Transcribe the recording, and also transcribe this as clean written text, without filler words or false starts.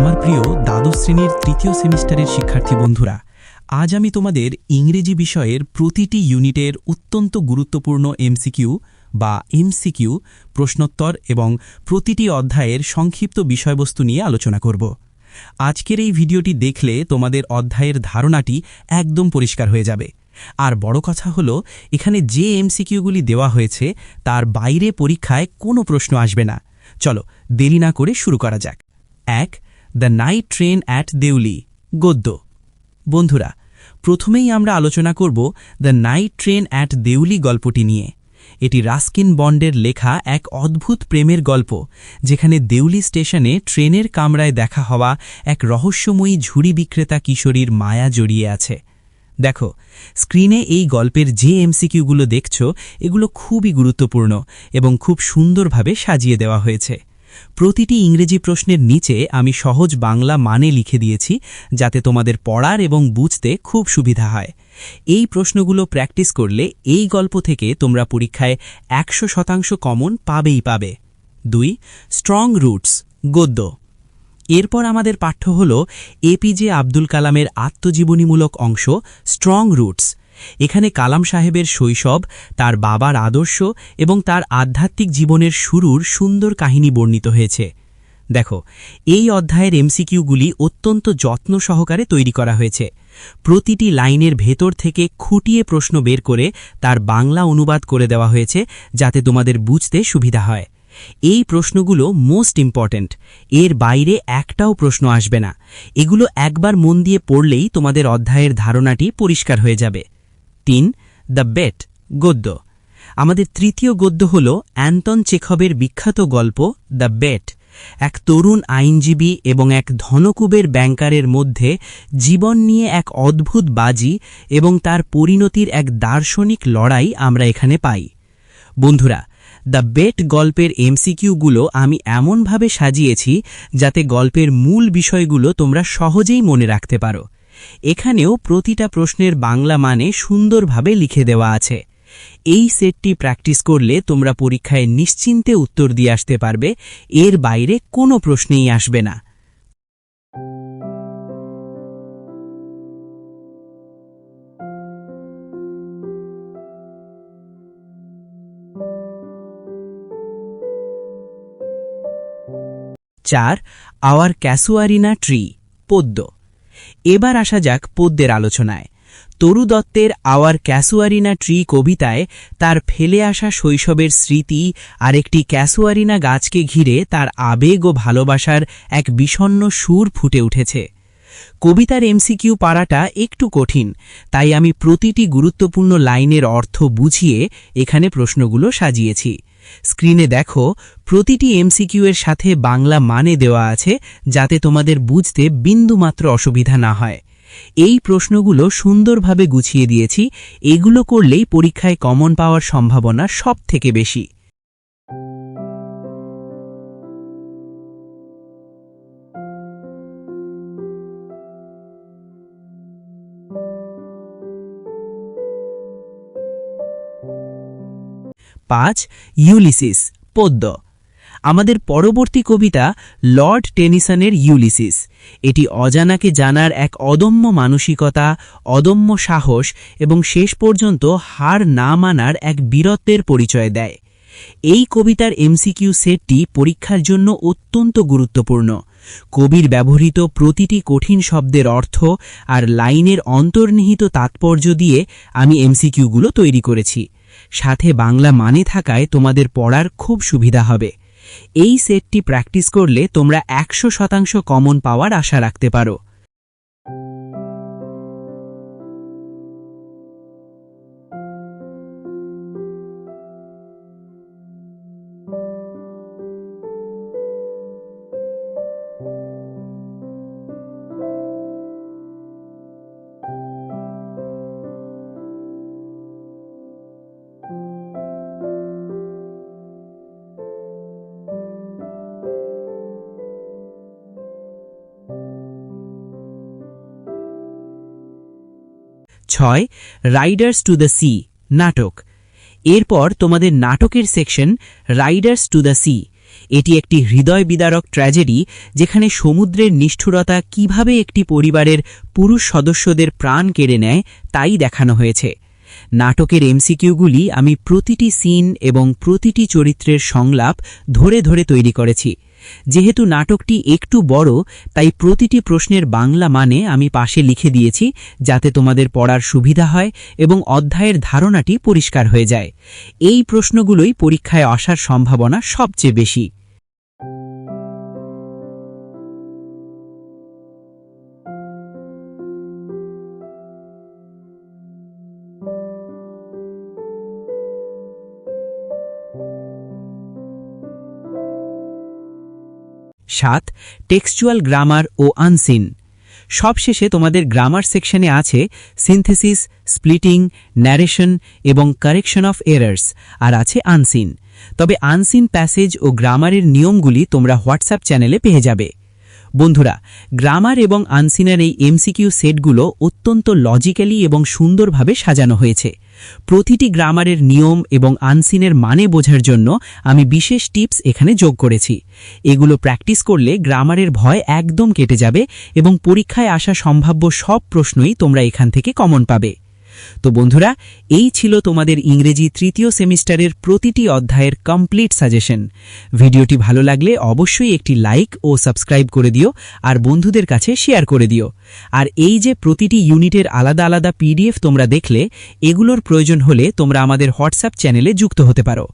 আমার প্রিয় দ্বাদশ শ্রেণীর তৃতীয় সেমিস্টারের শিক্ষার্থী বন্ধুরা, আজ আমি তোমাদের ইংরেজি বিষয়ের প্রতিটি ইউনিটের অত্যন্ত গুরুত্বপূর্ণ এমসিকিউ বা এমসিকিউ প্রশ্নোত্তর এবং প্রতিটি অধ্যায়ের সংক্ষিপ্ত বিষয়বস্তু নিয়ে আলোচনা করব। আজকের এই ভিডিওটি দেখলে তোমাদের অধ্যায়ের ধারণাটি একদম পরিষ্কার হয়ে যাবে। আর বড় কথা হলো, এখানে যে এমসিকিউগুলি দেওয়া হয়েছে তার বাইরে পরীক্ষায় কোনো প্রশ্ন আসবে না। চলো দেরি না করে শুরু করা যাক। 1. The night train at Deoli, গদ্য। বন্ধুরা, প্রথমেই আমরা আলোচনা করব the night train at Deoli গল্পটি নিয়ে। এটি রাস্কিন বন্ডের লেখা এক অদ্ভুত প্রেমের গল্প, যেখানে দেউলি স্টেশনে ট্রেনের কামরায় দেখা হওয়া এক রহস্যময়ী ঝুড়ি বিক্রেতা কিশোরীর মায়া জড়িয়ে আছে। দেখো, স্ক্রিনে এই গল্পের যে এমসিকিউগুলো দেখছ, এগুলো খুবই গুরুত্বপূর্ণ এবং খুব সুন্দরভাবে সাজিয়ে দেওয়া হয়েছে। প্রতিটি ইংরেজি প্রশ্নের নিচে আমি সহজ বাংলা মানে লিখে দিয়েছি, যাতে তোমাদের পড়ার এবং বুঝতে খুব সুবিধা হয়। এই প্রশ্নগুলো প্র্যাকটিস করলে এই গল্প থেকে তোমরা পরীক্ষায় 100% কমন পাবে। 2. স্ট্রং রুটস, গদ্য। এরপর আমাদের পাঠ্য হল এপিজে আব্দুল কালামের আত্মজীবনীমূলক অংশ স্ট্রং রুটস। এখানে কালাম সাহেবের শৈশব, তার বাবার আদর্শ এবং তার আধ্যাত্মিক জীবনের শুরুর সুন্দর কাহিনী বর্ণিত হয়েছে। দেখো, এই অধ্যায়ের এমসিকিউগুলি অত্যন্ত যত্ন সহকারে তৈরি করা হয়েছে। প্রতিটি লাইনের ভেতর থেকে খুঁটিয়ে প্রশ্ন বের করে তার বাংলা অনুবাদ করে দেওয়া হয়েছে, যাতে তোমাদের বুঝতে সুবিধা হয়। এই প্রশ্নগুলো মোস্ট ইম্পর্ট্যান্ট, এর বাইরে একটাও প্রশ্ন আসবে না। এগুলো একবার মন দিয়ে পড়লেই তোমাদের অধ্যায়ের ধারণাটি পরিষ্কার হয়ে যাবে। 3. দ্য বেট, গদ্য। আমাদের তৃতীয় গদ্য হল অ্যান্টন চেখভের বিখ্যাত গল্প দ্য বেট। এক তরুণ আইনজীবী এবং এক ধনকুবের ব্যাংকারের মধ্যে জীবন নিয়ে এক অদ্ভুত বাজি এবং তার পরিণতির এক দার্শনিক লড়াই আমরা এখানে পাই। বন্ধুরা, দ্য বেট গল্পের এমসিকিউগুলো আমি এমনভাবে সাজিয়েছি যাতে গল্পের মূল বিষয়গুলো তোমরা সহজেই মনে রাখতে পারো। এখানেও প্রতিটা প্রশ্নের বাংলা মানে সুন্দরভাবে লিখে দেওয়া আছে। এই সেটটি প্র্যাকটিস করলে তোমরা পরীক্ষায় নিশ্চিন্তে উত্তর দিয়ে আসতে পারবে, এর বাইরে কোনো প্রশ্নেই আসবে না। চার. আওয়ার ক্যাসুয়ারিনা ট্রি, পদ্য। এবার আসা যাক পদ্যের আলোচনায়। তরু দত্তের আওয়ার ক্যাসুয়ারিনা ট্রি কবিতায় তার ফেলে আসা শৈশবের স্মৃতি আর একটি ক্যাসুয়ারিনা গাছকে ঘিরে তার আবেগ ও ভালোবাসার এক বিষণ্ণ সুর ফুটে উঠেছে। কবিতার এমসিকিউ পারাটা একটু কঠিন, তাই আমি প্রতিটি গুরুত্বপূর্ণ লাইনের অর্থ বুঝিয়ে এখানে প্রশ্নগুলো সাজিয়েছি। স্ক্রিনে দেখো, প্রতিটি এমসিকিউ এর সাথে বাংলা মানে দেওয়া আছে, যাতে তোমাদের বুঝতে বিন্দুমাত্র অসুবিধা না হয়। এই প্রশ্নগুলো সুন্দরভাবে গুছিয়ে দিয়েছি, এগুলো করলেই পরীক্ষায় কমন পাওয়ার সম্ভাবনা সবথেকে বেশি। পাঁচ. ইউলিসিস, পদ্য। আমাদের পরবর্তী কবিতা লর্ড টেনিসনের ইউলিসিস। এটি অজানাকে জানার এক অদম্য মানসিকতা, অদম্য সাহস এবং শেষ পর্যন্ত হার না মানার এক বীরত্বের পরিচয় দেয়। এই কবিতার এমসিকিউ সেটটি পরীক্ষার জন্য অত্যন্ত গুরুত্বপূর্ণ। কবির ব্যবহৃত প্রতিটি কঠিন শব্দের অর্থ আর লাইনের অন্তর্নিহিত তাৎপর্য দিয়ে আমি এমসিকিউগুলো তৈরি করেছি। সাথে বাংলা মানে থাকায় তোমাদের পড়ার খুব সুবিধা হবে। এই সেটটি প্র্যাকটিস করলে তোমরা 100% কমন পাওয়ার আশা রাখতে পারো। ছয়. রাইডার্স টু দ্য সি, নাটক। এরপর তোমাদের নাটকের section Riders to the sea. এটি একটি হৃদয় বিদারক ট্র্যাজেডি, যেখানে সমুদ্রের নিষ্ঠুরতা কিভাবে একটি পরিবারের পুরুষ সদস্যদের প্রাণ কেড়ে নেয় তাই দেখানো হয়েছে। নাটকের এমসিকিউগুলি আমি প্রতিটি সিন এবং প্রতিটি চরিত্রের সংলাপ ধরে ধরে তৈরি করেছি। যেহেতু নাটকটি একটু বড়, তাই প্রতিটি প্রশ্নের বাংলা মানে আমি পাশে লিখে দিয়েছি, যাতে তোমাদের পড়ার সুবিধা হয় এবং অধ্যায়ের ধারণাটি পরিষ্কার হয়ে যায়। এই প্রশ্নগুলোই পরীক্ষায় আসার সম্ভাবনা সবচেয়ে বেশি। সাত, টেক্সচুয়াল গ্রামার ও আনসিন। সবশেষে তোমাদের গ্রামার সেকশনে আছে সিনথেসিস, স্প্লিটিং, ন্যারেশন এবং কারেকশন অফ এরার্স, আর আছে আনসিন। তবে আনসিন প্যাসেজ ও গ্রামারের নিয়মগুলি তোমরা হোয়াটসঅ্যাপ চ্যানেলে পেয়ে যাবে। বন্ধুরা, গ্রামার এবং আনসিনের এই এমসিকিউ সেটগুলো অত্যন্ত লজিক্যালি এবং সুন্দরভাবে সাজানো হয়েছে। প্রতিটি গ্রামারের নিয়ম এবং আনসিনের মানে বোঝার জন্য আমি বিশেষ টিপস এখানে যোগ করেছি। এগুলো প্র্যাকটিস করলে গ্রামারের ভয় একদম কেটে যাবে এবং পরীক্ষায় আসা সম্ভাব্য সব প্রশ্নই তোমরা এখান থেকে কমন পাবে। তো বন্ধুরা, এই ছিল তোমাদের ইংরেজি তৃতীয় সেমিস্টারের প্রতিটি অধ্যায়ের কমপ্লিট সাজেশন। ভিডিওটি ভালো লাগলে অবশ্যই একটি লাইক ও সাবস্ক্রাইব করে দিও, আর বন্ধুদের কাছে শেয়ার করে দিও। আর এই যে প্রতিটি ইউনিটের আলাদা আলাদা পিডিএফ তোমরা দেখলে, এগুলোর প্রয়োজন হলে তোমরা আমাদের হোয়াটসঅ্যাপ চ্যানেলে যুক্ত হতে পারো।